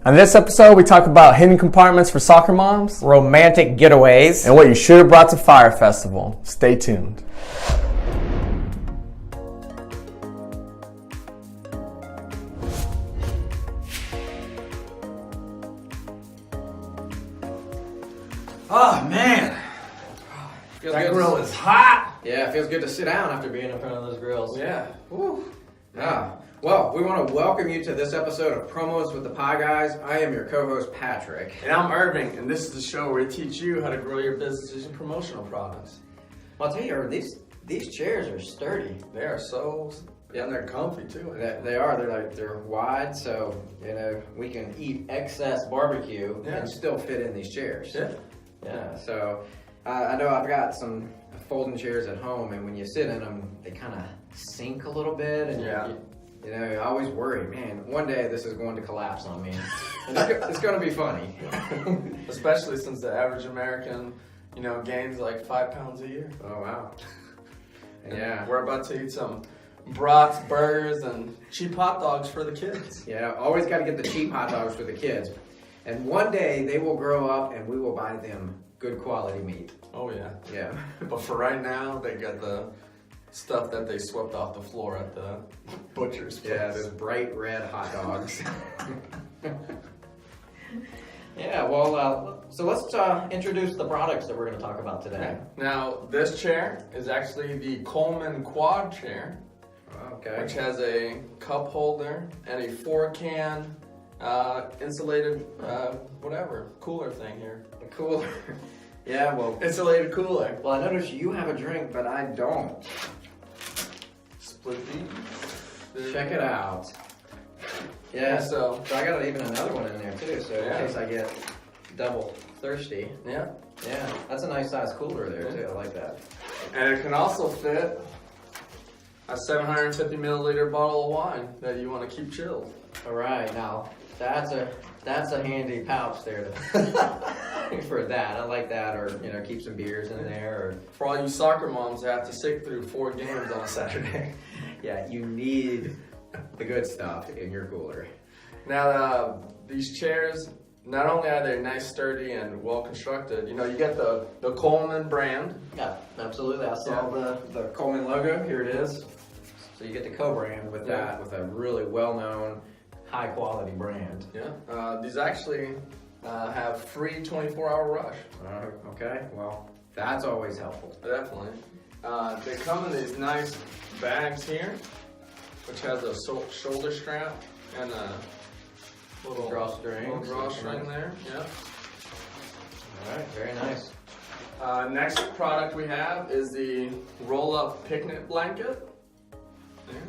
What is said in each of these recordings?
On this episode, we talk about hidden compartments for soccer moms, romantic getaways, and what you should have brought to Fire Festival. Stay tuned. Oh man, That grill is hot. Yeah, it feels good to sit down after being in front of those grills. Yeah. Woo. Yeah. Well, we want to welcome you to this episode of Promos with the Pie Guys. I am your co-host Patrick. And I'm Irving, and this is the show where we teach you how to grow your business using promotional products. I'll tell you, Irvin, these chairs are sturdy. They are so, and they're comfy too. They are. They're wide, so we can eat excess barbecue and still fit in these chairs. Yeah. Yeah. So I know I've got some folding chairs at home, and when you sit in them, they kind of sink a little bit, and I always worry, man, one day this is going to collapse on me. And it's going to be funny. Especially since the average American, gains like 5 pounds a year. Oh, wow. Yeah. We're about to eat some brats, burgers, and cheap hot dogs for the kids. Yeah, always got to get the cheap hot dogs for the kids. And one day they will grow up and we will buy them good quality meat. Oh, yeah. Yeah. But for right now, they got the stuff that they swept off the floor at the butcher's place. Yeah, those bright red hot dogs. Yeah, well, so let's introduce the products that we're going to talk about today. Now, this chair is actually the Coleman quad chair, which has a cup holder and a 4-can insulated, cooler thing here. A cooler. Yeah, well. Insulated cooler. Well, I noticed you have a drink, but I don't. Split these. Check it out. Yeah, so I got even another one in there too, so in case I get double thirsty. Yeah. Yeah, that's a nice size cooler there too, I like that. And it can also fit a 750 milliliter bottle of wine that you want to keep chilled. All right, now that's a handy pouch there for that. I like that, or keep some beers in there. Or for all you soccer moms that have to sit through 4 games on a Saturday. Yeah, you need the good stuff in your cooler. Now, these chairs, not only are they nice, sturdy, and well constructed, you get the Coleman brand. Yeah, absolutely. I saw the Coleman logo. Here it is. So you get the co-brand with that, with a really well-known, high-quality brand. Yeah. These actually have free 24-hour rush. Okay. Well, that's always helpful. Definitely. They come in these nice bags here, which has a shoulder strap and a little drawstring there. Yeah. All right. Very nice. Next product we have is the roll-up picnic blanket. Yeah.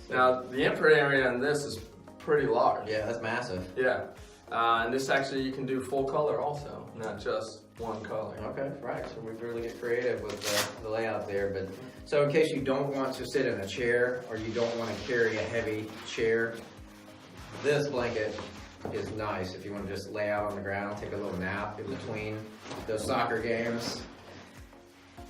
Now, the imprint area on this is pretty large. Yeah, that's massive. Yeah. And this actually you can do full color also, not just one color. Okay, right. So we really get creative with the layout there. But so in case you don't want to sit in a chair or you don't want to carry a heavy chair, this blanket is nice if you want to just lay out on the ground, take a little nap in between those soccer games.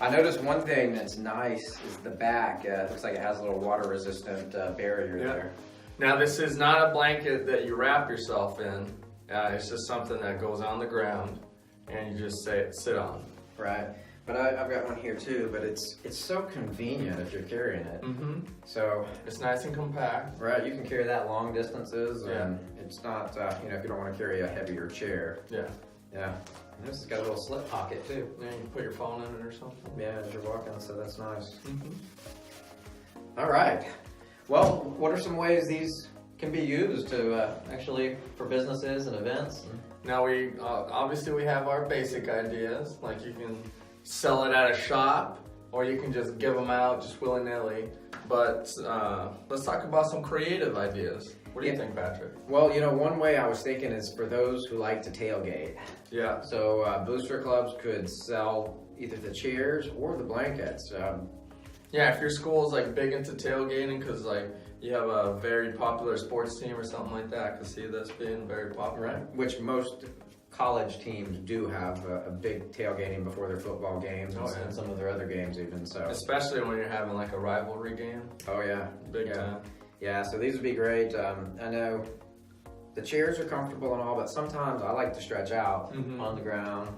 I noticed one thing that's nice is the back. It looks like it has a little water-resistant barrier there. Now, this is not a blanket that you wrap yourself in. It's just something that goes on the ground and you just sit on. Right. But I've got one here too, but it's so convenient if you're carrying it. Mm-hmm. So it's nice and compact. Right, you can carry that long distances, and it's not, if you don't want to carry a heavier chair. Yeah. Yeah. And this has got a little slip pocket too. Yeah, you can put your phone in it or something. Yeah, as you're walking, so that's nice. Mm-hmm. All right. Well, what are some ways these can be used to actually for businesses and events? Now we obviously we have our basic ideas, like you can sell it at a shop or you can just give them out just willy-nilly. But let's talk about some creative ideas. What do you think, Patrick? Well, one way I was thinking is for those who like to tailgate. Yeah. So booster clubs could sell either the chairs or the blankets. Yeah, if your school is like big into tailgating because like you have a very popular sports team or something like that, I could see this being very popular. Right. Which most college teams do have a big tailgating before their football games and some of their other games even. So especially when you're having like a rivalry game. Oh yeah. Big time. Yeah, so these would be great. I know the chairs are comfortable and all, but sometimes I like to stretch out Mhm. on the ground,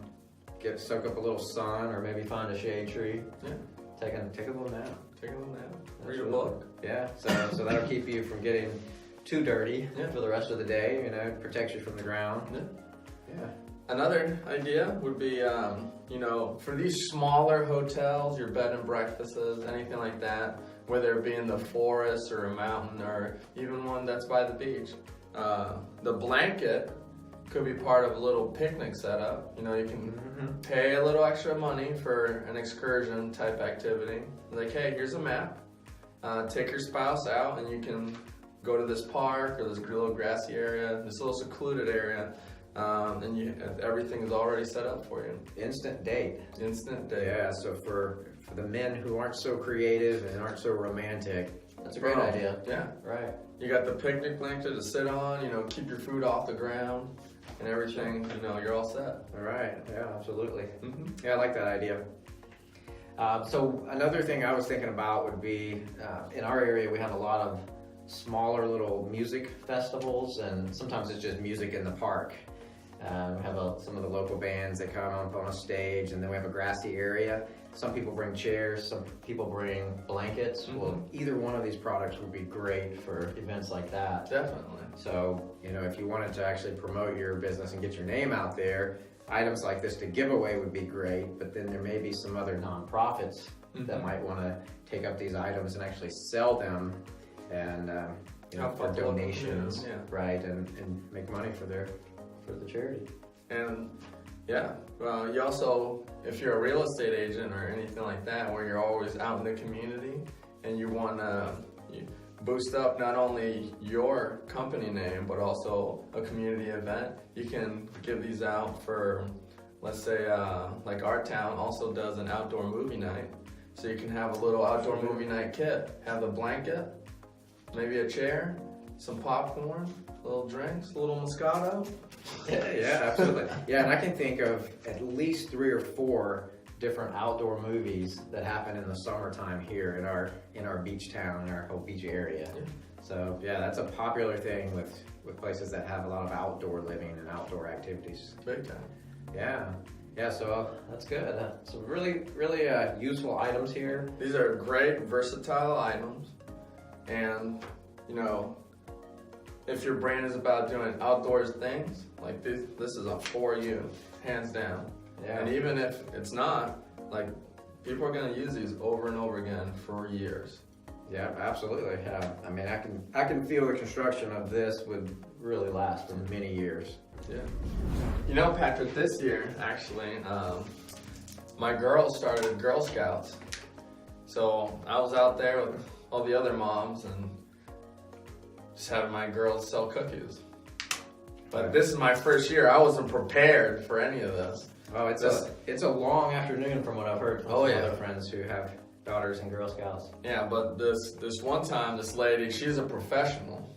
soak up a little sun, or maybe find a shade tree. Yeah. Take a little nap. Take a little nap. Read a Absolutely. book. Yeah, so that'll keep you from getting too dirty Yeah. for the rest of the day. You know, it protects you from the ground. Yeah. Yeah. Another idea would be, for these smaller hotels, your bed and breakfasts, anything like that, whether it be in the forest or a mountain or even one that's by the beach. The blanket could be part of a little picnic setup. You know, you can pay a little extra money for an excursion type activity. Like, hey, here's a map. Take your spouse out and you can go to this park or this little grassy area, this little secluded area. And everything is already set up for you. Instant date. Instant date. Yeah, so for the men who aren't so creative and aren't so romantic, that's a great idea. Yeah. Right. You got the picnic blanket to sit on, keep your food off the ground and everything, you're all set. All right. Yeah, absolutely. Mm-hmm. Yeah, I like that idea. So another thing I was thinking about would be, in our area we have a lot of smaller little music festivals, and sometimes it's just music in the park. We have some of the local bands that come up on a stage, and then we have a grassy area. Some people bring chairs, some people bring blankets. Mm-hmm. Well, either one of these products would be great for events like that. Definitely. So, if you wanted to actually promote your business and get your name out there, items like this to give away would be great, but then there may be some other nonprofits that might want to take up these items and actually sell them and for donations, right, and make money for the charity. And yeah, you also, if you're a real estate agent or anything like that, where you're always out in the community and you want to boost up not only your company name but also a community event, you can give these out for, let's say, like our town also does an outdoor movie night. So you can have a little outdoor movie night kit, have a blanket, maybe a chair, some popcorn, little drinks, a little Moscato. Yeah, absolutely. Yeah, and I can think of at least 3 or 4 different outdoor movies that happen in the summertime here in our beach town, in our whole beach area. Yeah. So yeah, that's a popular thing with places that have a lot of outdoor living and outdoor activities. Big time. Yeah, so that's good. Some really useful items here. These are great, versatile items. And, if your brand is about doing outdoors things, like this is for you, hands down. Yeah. And even if it's not, like, people are going to use these over and over again for years. Yeah, absolutely. Yeah. I mean, I can feel the construction of this would really last for many years. Yeah. Patrick, this year, actually, my girls started Girl Scouts. So I was out there with all the other moms and just having my girls sell cookies. But this is my first year. I wasn't prepared for any of this. Oh, it's a long afternoon from what I've heard from Oh, yeah. other friends who have daughters in Girl Scouts. Yeah, but this one time, this lady, she's a professional.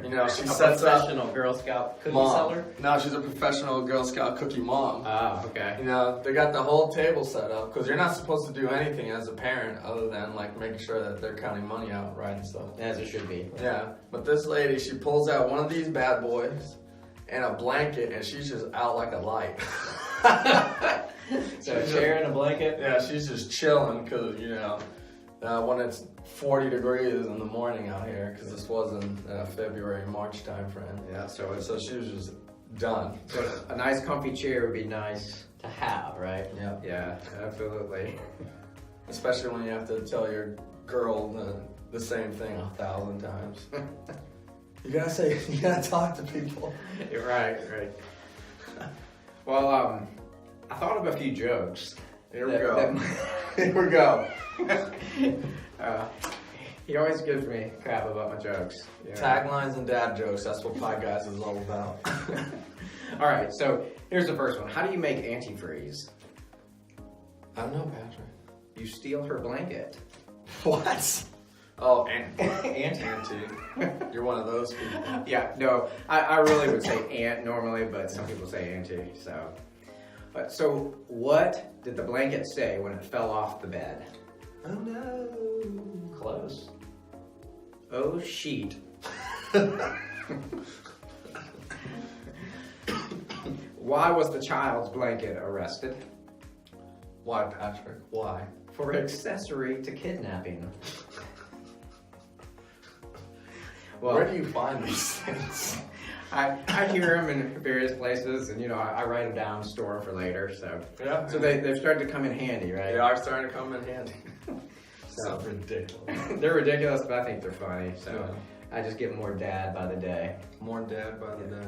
She sets up professional Girl Scout cookie mom. seller? No, she's a professional Girl Scout cookie mom. Oh, okay. They got the whole table set up because you're not supposed to do anything as a parent other than like making sure that they're counting money out right and stuff. As it should be. Yeah, but this lady, she pulls out one of these bad boys and a blanket, and she's just out like a light. So a chair and a blanket? Yeah, she's just chilling because, when it's 40 degrees in the morning out here, because this was in February, March time frame. Yeah, so she was just done. So a nice comfy chair would be nice to have, right? Yeah. Yeah, absolutely. Especially when you have to tell your girl the same thing 1,000 times. You gotta talk to people. You're right. Well, I thought of a few jokes. Here we go. Here we go. He always gives me crap about my jokes. Taglines and dad jokes, that's what Pie Guys is all about. All right, so here's the first one. How do you make antifreeze? I don't know, Patrick. You steal her blanket. What? Oh, Auntie. You're one of those people. Yeah, no, I really would say aunt normally, but some people say auntie, so. So what did the blanket say when it fell off the bed? Oh no. Close. Oh, sheet. Why was the child's blanket arrested? Why, Patrick? Why? For accessory to kidnapping. Well, Where do you find these things? I hear them in various places, and I write them down, store them for later. So Yeah. so they've started to come in handy, right? They are starting to come in handy. So So ridiculous. they're ridiculous, but I think they're funny. So Yeah. I just get more dad by the day. More dead by the day.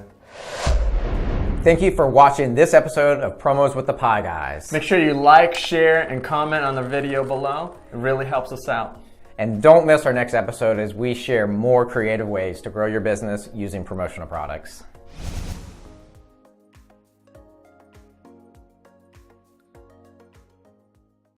Thank you for watching this episode of Promos with the Pie Guys. Make sure you like, share, and comment on the video below. It really helps us out. And don't miss our next episode as we share more creative ways to grow your business using promotional products.